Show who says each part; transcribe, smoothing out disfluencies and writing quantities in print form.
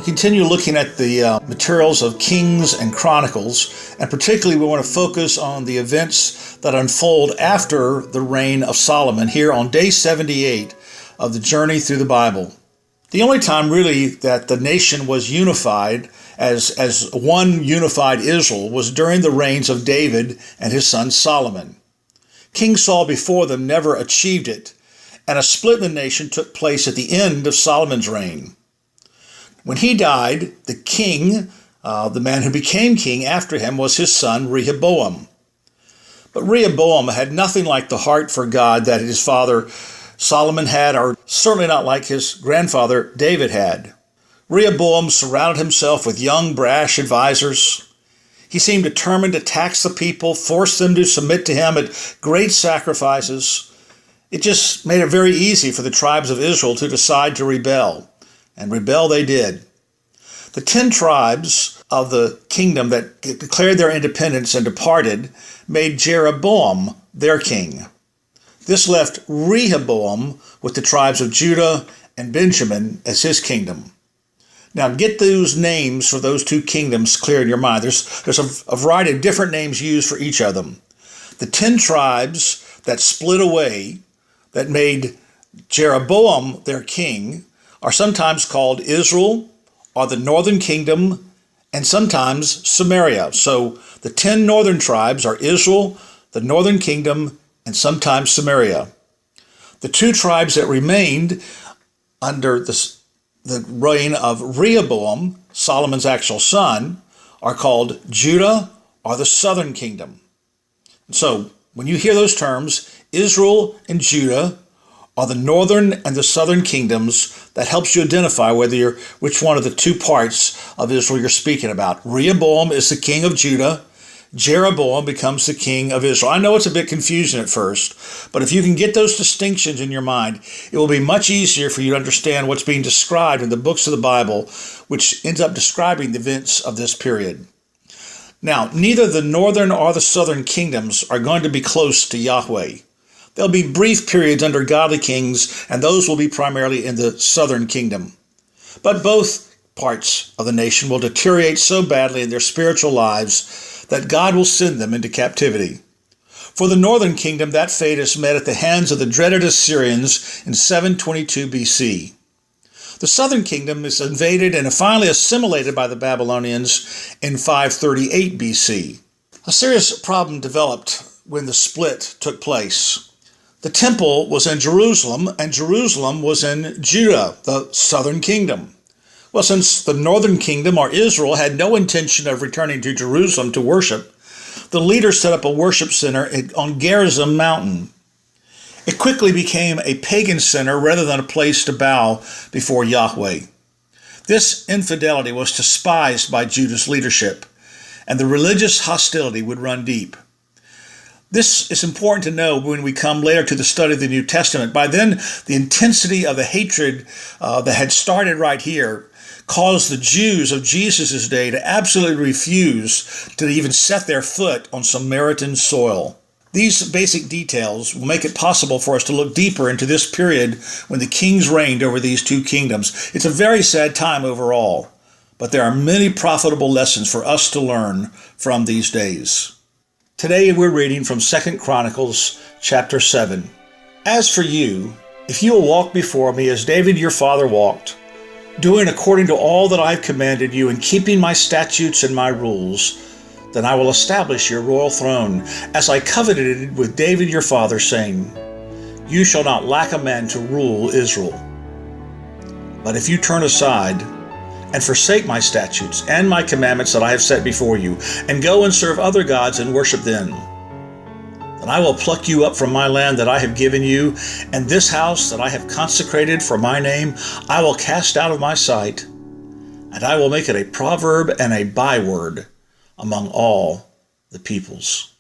Speaker 1: continue looking at the materials of Kings and Chronicles, and particularly we want to focus on the events that unfold after the reign of Solomon here on day 78 of the journey through the Bible. The only time really that the nation was unified as one unified Israel was during the reigns of David and his son Solomon. King Saul before them never achieved it, and a split in the nation took place at the end of Solomon's reign. When he died, the king, the man who became king after him, was his son Rehoboam. But Rehoboam had nothing like the heart for God that his father Solomon had, or certainly not like his grandfather David had. Rehoboam surrounded himself with young, brash advisors. He seemed determined to tax the people, force them to submit to him at great sacrifices. It just made it very easy for the tribes of Israel to decide to rebel, and rebel they did. The 10 tribes of the kingdom that declared their independence and departed made Jeroboam their king. This left Rehoboam with the tribes of Judah and Benjamin as his kingdom. Now get those names for those two kingdoms clear in your mind. There's a variety of different names used for each of them. The 10 tribes that split away, that made Jeroboam their king, are sometimes called Israel or the northern kingdom, and sometimes Samaria. So the 10 northern tribes are Israel, the northern kingdom, and sometimes Samaria. The 2 tribes that remained under the reign of Rehoboam, Solomon's actual son, are called Judah or the southern kingdom. So when you hear those terms, Israel and Judah are the northern and the southern kingdoms, that helps you identify which one of the 2 parts of Israel you're speaking about. Rehoboam is the king of Judah. Jeroboam becomes the king of Israel. I know it's a bit confusing at first, but if you can get those distinctions in your mind, it will be much easier for you to understand what's being described in the books of the Bible, which ends up describing the events of this period. Now, neither the northern or the southern kingdoms are going to be close to Yahweh. There'll be brief periods under godly kings, and those will be primarily in the southern kingdom. But both parts of the nation will deteriorate so badly in their spiritual lives that God will send them into captivity. For the northern kingdom, that fate is met at the hands of the dreaded Assyrians in 722 BC. The southern kingdom is invaded and finally assimilated by the Babylonians in 538 BC. A serious problem developed when the split took place. The temple was in Jerusalem, and Jerusalem was in Judah, the southern kingdom. Well, since the northern kingdom, or Israel, had no intention of returning to Jerusalem to worship, the leaders set up a worship center on Gerizim Mountain. It quickly became a pagan center rather than a place to bow before Yahweh. This infidelity was despised by Judah's leadership, and the religious hostility would run deep. This is important to know when we come later to the study of the New Testament. By then, the intensity of the hatred that had started right here caused the Jews of Jesus' day to absolutely refuse to even set their foot on Samaritan soil. These basic details will make it possible for us to look deeper into this period when the kings reigned over these 2 kingdoms. It's a very sad time overall, but there are many profitable lessons for us to learn from these days. Today we're reading from 2 Chronicles chapter 7. As for you, if you will walk before me as David your father walked, doing according to all that I've commanded you and keeping my statutes and my rules, then I will establish your royal throne, as I coveted with David your father, saying, you shall not lack a man to rule Israel. But if you turn aside and forsake my statutes and my commandments that I have set before you, and go and serve other gods and worship them, then I will pluck you up from my land that I have given you, and this house that I have consecrated for my name I will cast out of my sight, and I will make it a proverb and a byword among all the peoples.